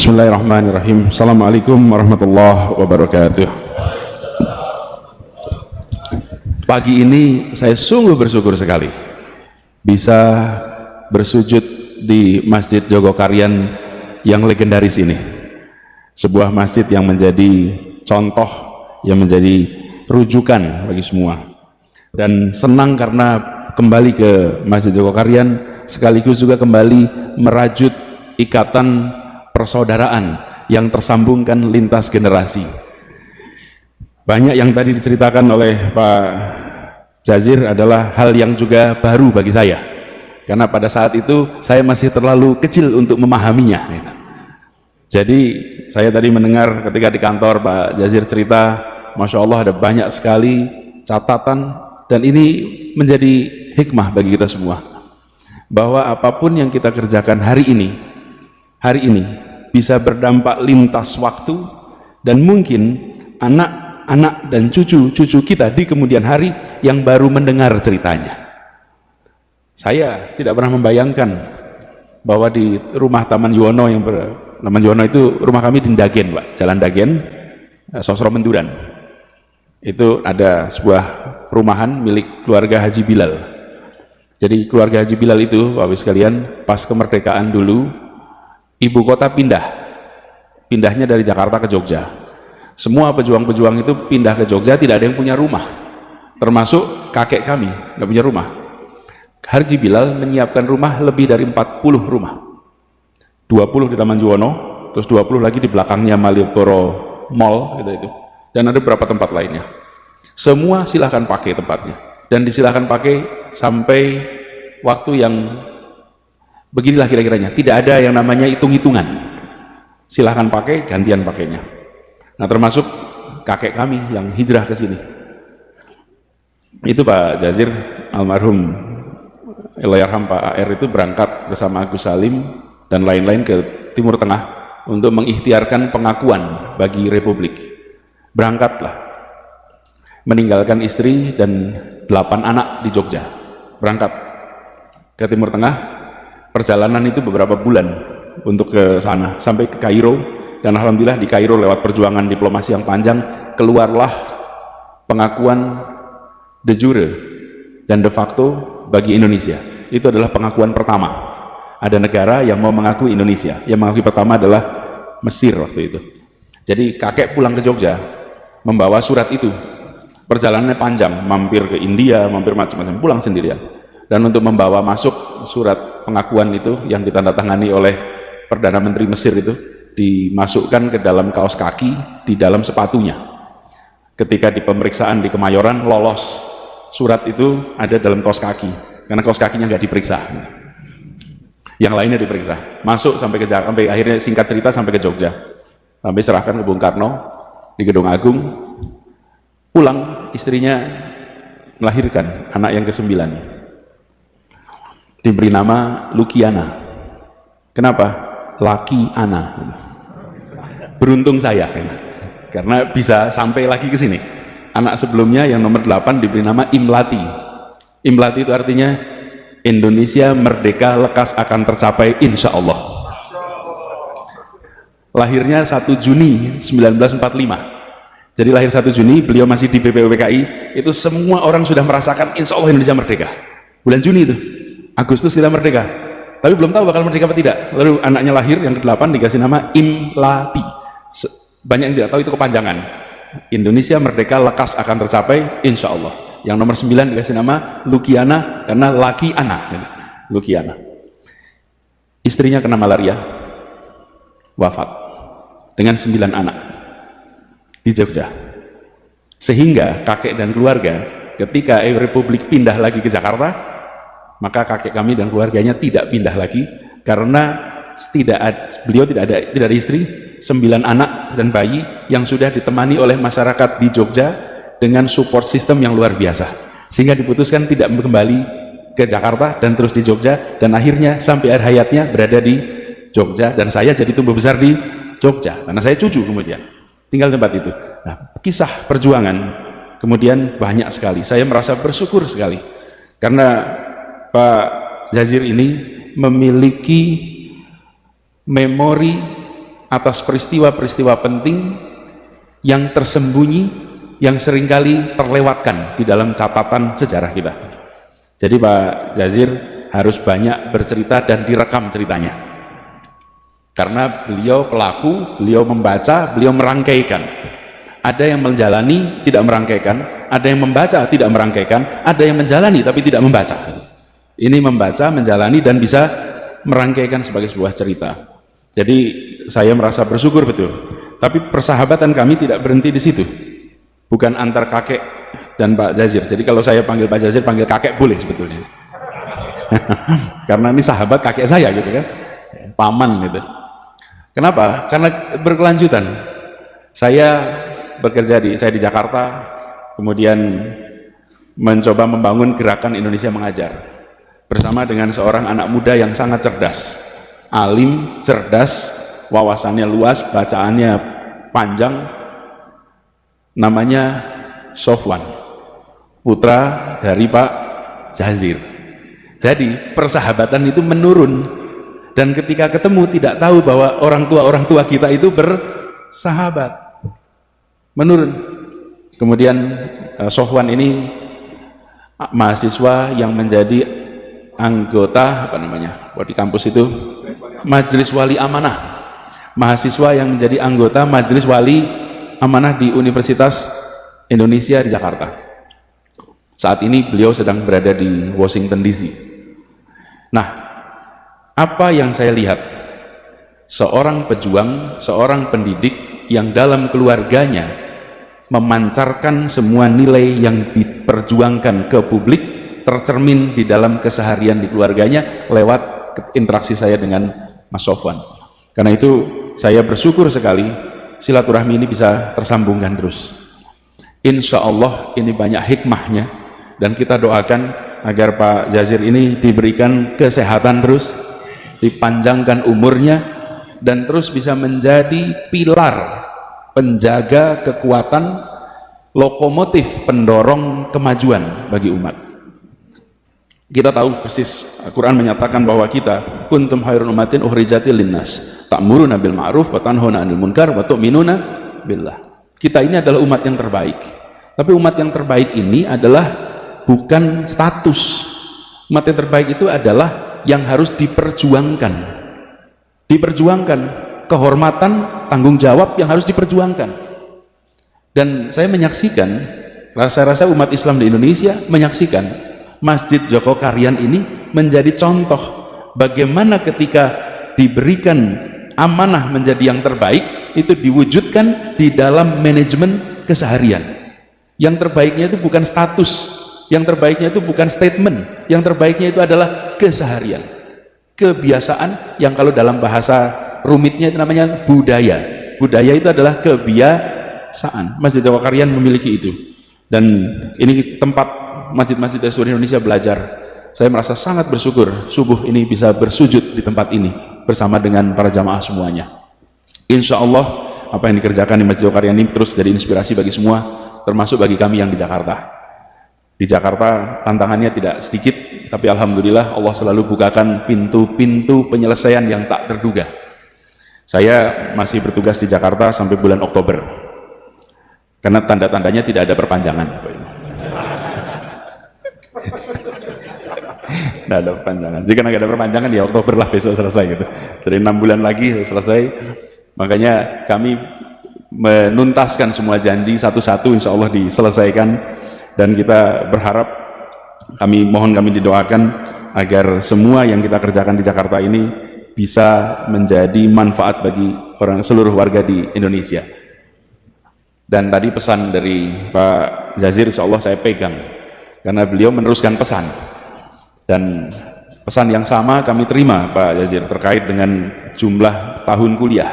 Bismillahirrahmanirrahim. Assalamualaikum warahmatullahi wabarakatuh. Pagi ini saya sungguh bersyukur sekali bisa bersujud di Masjid Jogokarian yang legendaris ini, sebuah masjid yang menjadi contoh, yang menjadi rujukan bagi semua. Dan senang karena kembali ke Masjid Jogokarian sekaligus juga kembali merajut ikatan persaudaraan yang tersambungkan lintas generasi. Banyak yang tadi diceritakan oleh Pak Jazir adalah hal yang juga baru bagi saya, karena pada saat itu saya masih terlalu kecil untuk memahaminya. Jadi saya tadi mendengar ketika di kantor Pak Jazir cerita, Masya Allah ada banyak sekali catatan, dan ini menjadi hikmah bagi kita semua, bahwa apapun yang kita kerjakan hari ini bisa berdampak lintas waktu, dan mungkin anak-anak dan cucu-cucu kita di kemudian hari yang baru mendengar ceritanya. Saya tidak pernah membayangkan bahwa di rumah Taman Yuwono, Taman Yuwono itu rumah kami di Dagen, Pak, Jalan Dagen, Sosro Menduran. Itu ada sebuah perumahan milik keluarga Haji Bilal. Jadi keluarga Haji Bilal itu, Bapak Ibu sekalian, pas kemerdekaan dulu ibu kota pindahnya dari Jakarta ke Jogja. Semua pejuang-pejuang itu pindah ke Jogja, tidak ada yang punya rumah, termasuk kakek kami nggak punya rumah. Haji Bilal menyiapkan rumah lebih dari 40 rumah, 20 di Taman Juwono, terus 20 lagi di belakangnya Malioboro Mall itu, dan ada beberapa tempat lainnya. Semua silahkan pakai tempatnya, dan disilahkan pakai sampai waktu yang beginilah kira-kiranya, tidak ada yang namanya hitung-hitungan, silahkan pakai, gantian pakainya. Nah, termasuk kakek kami yang hijrah ke sini, itu Pak Jazir almarhum Allahyarham Pak AR itu berangkat bersama Agus Salim dan lain-lain ke Timur Tengah untuk mengikhtiarkan pengakuan bagi Republik. Berangkatlah, meninggalkan istri dan 8 anak di Jogja, berangkat ke Timur Tengah. Perjalanan itu beberapa bulan untuk ke sana, sampai ke Kairo, dan alhamdulillah di Kairo lewat perjuangan diplomasi yang panjang keluarlah pengakuan de jure dan de facto bagi Indonesia. Itu adalah pengakuan pertama. Ada negara yang mau mengakui Indonesia, yang mengakui pertama adalah Mesir waktu itu. Jadi kakek pulang ke Jogja membawa surat itu, perjalanannya panjang, mampir ke India, mampir macam-macam, pulang sendirian. Dan untuk membawa masuk surat pengakuan itu yang ditandatangani oleh Perdana Menteri Mesir itu, dimasukkan ke dalam kaos kaki di dalam sepatunya. Ketika di pemeriksaan di Kemayoran lolos, surat itu ada dalam kaos kaki, karena kaos kakinya nggak diperiksa, yang lainnya diperiksa. Masuk sampai sampai akhirnya, singkat cerita, sampai ke Jogja, sampai serahkan ke Bung Karno di Gedung Agung. Pulang, istrinya melahirkan anak yang ke-9, diberi nama Lukiana. Kenapa? Laki Ana. Beruntung saya, karena bisa sampai lagi ke sini. Anak sebelumnya yang nomor 8 diberi nama Imlati. Imlati itu artinya Indonesia merdeka lekas akan tercapai insya Allah. Lahirnya 1 Juni 1945. Jadi lahir 1 Juni, beliau masih di BPUPKI, itu semua orang sudah merasakan insya Allah Indonesia merdeka. Bulan Juni itu, Agustus kita merdeka, tapi belum tahu bakal merdeka apa tidak. Lalu anaknya lahir yang ke-8 dikasih nama Imlati. Banyak yang tidak tahu itu kepanjangan. Indonesia merdeka lekas akan tercapai insya Allah. Yang nomor 9 dikasih nama Lukiana karena laki anak, Lukiana. Istrinya kena malaria, wafat dengan 9 anak di Jogja. Sehingga kakek dan keluarga ketika Republik pindah lagi ke Jakarta, maka kakek kami dan keluarganya tidak pindah lagi, karena beliau tidak ada istri, 9 anak dan bayi yang sudah ditemani oleh masyarakat di Jogja dengan support system yang luar biasa, sehingga diputuskan tidak kembali ke Jakarta dan terus di Jogja, dan akhirnya sampai akhir hayatnya berada di Jogja, dan saya jadi tumbuh besar di Jogja karena saya cucu kemudian tinggal di tempat itu. Nah, kisah perjuangan kemudian banyak sekali. Saya merasa bersyukur sekali karena Pak Jazir ini memiliki memori atas peristiwa-peristiwa penting yang tersembunyi, yang seringkali terlewatkan di dalam catatan sejarah kita. Jadi Pak Jazir harus banyak bercerita dan direkam ceritanya, karena beliau pelaku, beliau membaca, beliau merangkaikan. Ada yang menjalani tidak merangkaikan, ada yang membaca tidak merangkaikan, ada yang menjalani tapi tidak membaca. Ini membaca, menjalani, dan bisa merangkaikan sebagai sebuah cerita. Jadi saya merasa bersyukur betul. Tapi persahabatan kami tidak berhenti di situ. Bukan antar kakek dan Pak Jazir. Jadi kalau saya panggil Pak Jazir, panggil kakek boleh sebetulnya. Karena ini sahabat kakek saya gitu kan, paman gitu. Kenapa? Karena berkelanjutan. Saya bekerja saya di Jakarta, kemudian mencoba membangun gerakan Indonesia Mengajar bersama dengan seorang anak muda yang sangat cerdas, alim, cerdas, wawasannya luas, bacaannya panjang, namanya Sofwan, putra dari Pak Jazir. Jadi persahabatan itu menurun, dan ketika ketemu tidak tahu bahwa orang tua kita itu bersahabat, menurun. Kemudian Sofwan ini mahasiswa yang menjadi anggota di kampus itu Majelis Wali Amanah, mahasiswa yang menjadi anggota Majelis Wali Amanah di Universitas Indonesia di Jakarta. Saat ini beliau sedang berada di Washington DC. Nah, apa yang saya lihat? Seorang pejuang, seorang pendidik yang dalam keluarganya memancarkan semua nilai yang diperjuangkan ke publik, tercermin di dalam keseharian di keluarganya lewat interaksi saya dengan Mas Sofwan. Karena itu saya bersyukur sekali silaturahmi ini bisa tersambungkan terus. Insya Allah ini banyak hikmahnya, dan kita doakan agar Pak Jazir ini diberikan kesehatan terus, dipanjangkan umurnya, dan terus bisa menjadi pilar penjaga kekuatan, lokomotif pendorong kemajuan bagi umat. Kita tahu persis Al-Quran menyatakan bahwa kita kuntum khairun ummatin ukhrijatil linnas ta'muruna bil ma'ruf wa tanhauna 'anil munkar wa tu'minuna billah. Kita ini adalah umat yang terbaik. Tapi umat yang terbaik ini adalah bukan status. Umat yang terbaik itu adalah yang harus diperjuangkan. Diperjuangkan, kehormatan, tanggung jawab yang harus diperjuangkan. Dan saya menyaksikan, rasa-rasa umat Islam di Indonesia menyaksikan Masjid Joko Karyan ini menjadi contoh bagaimana ketika diberikan amanah menjadi yang terbaik, itu diwujudkan di dalam manajemen keseharian. Yang terbaiknya itu bukan status, yang terbaiknya itu bukan statement, yang terbaiknya itu adalah keseharian, kebiasaan, yang kalau dalam bahasa rumitnya itu namanya budaya. Budaya itu adalah kebiasaan. Masjid Joko Karyan memiliki itu, dan ini tempat masjid-masjid dari seluruh Indonesia belajar. Saya merasa sangat bersyukur subuh ini bisa bersujud di tempat ini bersama dengan para jamaah semuanya. Insya Allah apa yang dikerjakan di Masjid Joko Karyan ini terus jadi inspirasi bagi semua, termasuk bagi kami yang di Jakarta. Di Jakarta tantangannya tidak sedikit, tapi alhamdulillah Allah selalu bukakan pintu-pintu penyelesaian yang tak terduga. Saya masih bertugas di Jakarta sampai bulan Oktober, karena tanda-tandanya tidak ada perpanjangan. Nggak ada perpanjangan. Jika nggak ada perpanjangan ya Oktober lah, besok selesai gitu. Jadi 6 bulan lagi selesai. Makanya kami menuntaskan semua janji satu-satu, insya Allah diselesaikan. Dan kita berharap, kami didoakan agar semua yang kita kerjakan di Jakarta ini bisa menjadi manfaat bagi seluruh warga di Indonesia. Dan tadi pesan dari Pak Jazir insya Allah saya pegang, karena beliau meneruskan pesan, dan pesan yang sama kami terima Pak Jazir terkait dengan jumlah tahun kuliah.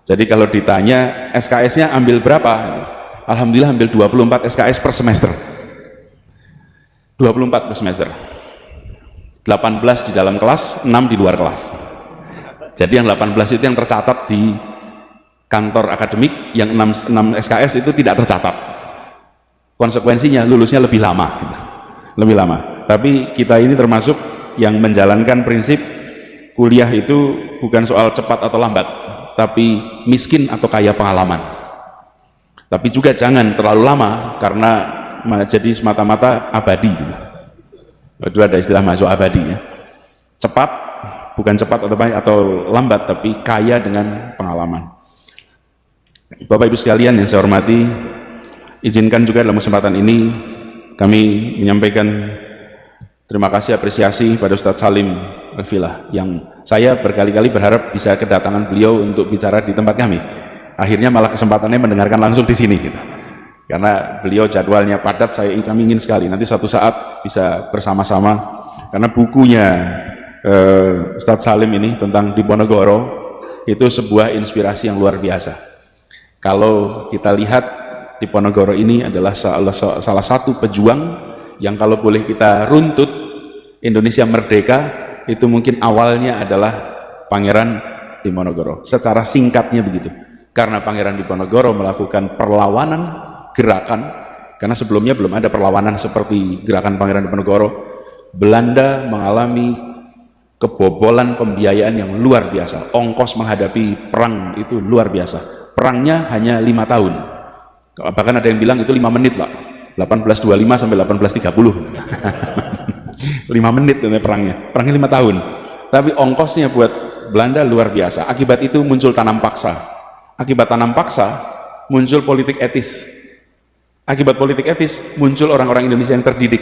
Jadi kalau ditanya SKS-nya ambil berapa, alhamdulillah ambil 24 SKS per semester, 24 per semester, 18 di dalam kelas, 6 di luar kelas. Jadi yang 18 itu yang tercatat di kantor akademik, yang 6 SKS itu tidak tercatat. Konsekuensinya lulusnya lebih lama, lebih lama. Tapi kita ini termasuk yang menjalankan prinsip kuliah itu bukan soal cepat atau lambat, tapi miskin atau kaya pengalaman. Tapi juga jangan terlalu lama karena jadi semata-mata abadi. Itu ada istilah masuk abadi ya. Cepat, bukan cepat atau lambat, tapi kaya dengan pengalaman. Bapak Ibu sekalian yang saya hormati, izinkan juga dalam kesempatan ini kami menyampaikan terima kasih apresiasi pada Ustadz Salim Al-Filah yang saya berkali-kali berharap bisa kedatangan beliau untuk bicara di tempat kami. Akhirnya malah kesempatannya mendengarkan langsung di sini gitu. Karena beliau jadwalnya padat, kami ingin sekali nanti satu saat bisa bersama-sama, karena bukunya Ustadz Salim ini tentang Diponegoro itu sebuah inspirasi yang luar biasa. Kalau kita lihat Diponegoro ini adalah salah satu pejuang yang kalau boleh kita runtut Indonesia merdeka itu mungkin awalnya adalah Pangeran Diponegoro. Secara singkatnya begitu. Karena Pangeran Diponegoro melakukan perlawanan gerakan, karena sebelumnya belum ada perlawanan seperti gerakan Pangeran Diponegoro. Belanda mengalami kebobolan pembiayaan yang luar biasa. Ongkos menghadapi perang itu luar biasa. Perangnya hanya 5 tahun. Bahkan ada yang bilang itu 5 menit Pak. 1825 sampai 1830. 5 menit perangnya. Perangnya 5 tahun. Tapi ongkosnya buat Belanda luar biasa. Akibat itu muncul tanam paksa. Akibat tanam paksa muncul politik etis. Akibat politik etis muncul orang-orang Indonesia yang terdidik.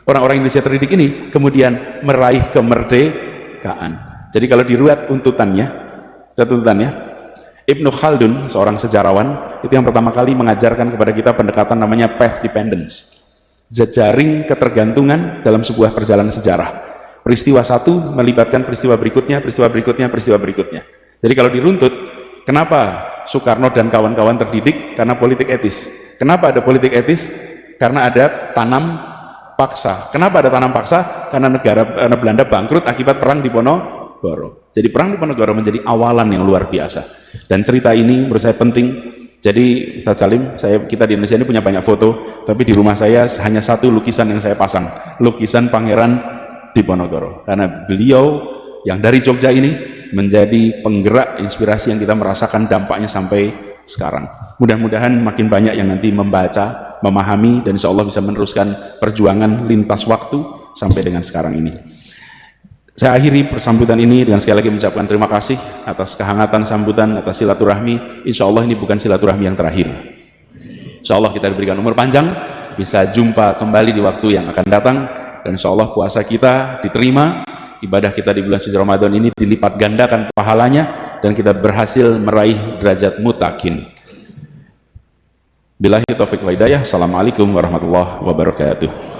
Orang-orang Indonesia terdidik ini kemudian meraih kemerdekaan. Jadi kalau diruat tuntutannya, Ibnu Khaldun, seorang sejarawan, itu yang pertama kali mengajarkan kepada kita pendekatan namanya path dependence, jejaring ketergantungan dalam sebuah perjalanan sejarah. Peristiwa satu melibatkan peristiwa berikutnya, peristiwa berikutnya, peristiwa berikutnya. Jadi kalau diruntut, kenapa Soekarno dan kawan-kawan terdidik? Karena politik etis. Kenapa ada politik etis? Karena ada tanam paksa. Kenapa ada tanam paksa? Karena Belanda bangkrut akibat perang Diponegoro. Jadi perang Diponegoro menjadi awalan yang luar biasa. Dan cerita ini menurut saya penting. Jadi Ustadz Salim, kita di Indonesia ini punya banyak foto, tapi di rumah saya hanya satu lukisan yang saya pasang, lukisan Pangeran Diponegoro. Karena beliau yang dari Jogja ini menjadi penggerak inspirasi yang kita merasakan dampaknya sampai sekarang. Mudah-mudahan makin banyak yang nanti membaca, memahami, dan insya Allah bisa meneruskan perjuangan lintas waktu sampai dengan sekarang ini. Saya akhiri persambutan ini dengan sekali lagi mengucapkan terima kasih atas kehangatan sambutan, atas silaturahmi. Insya Allah ini bukan silaturahmi yang terakhir. Insya Allah kita diberikan umur panjang, bisa jumpa kembali di waktu yang akan datang, dan insya Allah puasa kita diterima, ibadah kita di bulan suci Ramadan ini dilipat gandakan pahalanya, dan kita berhasil meraih derajat mutakin. Billahi taufiq wa hidayah. Assalamualaikum warahmatullahi wabarakatuh.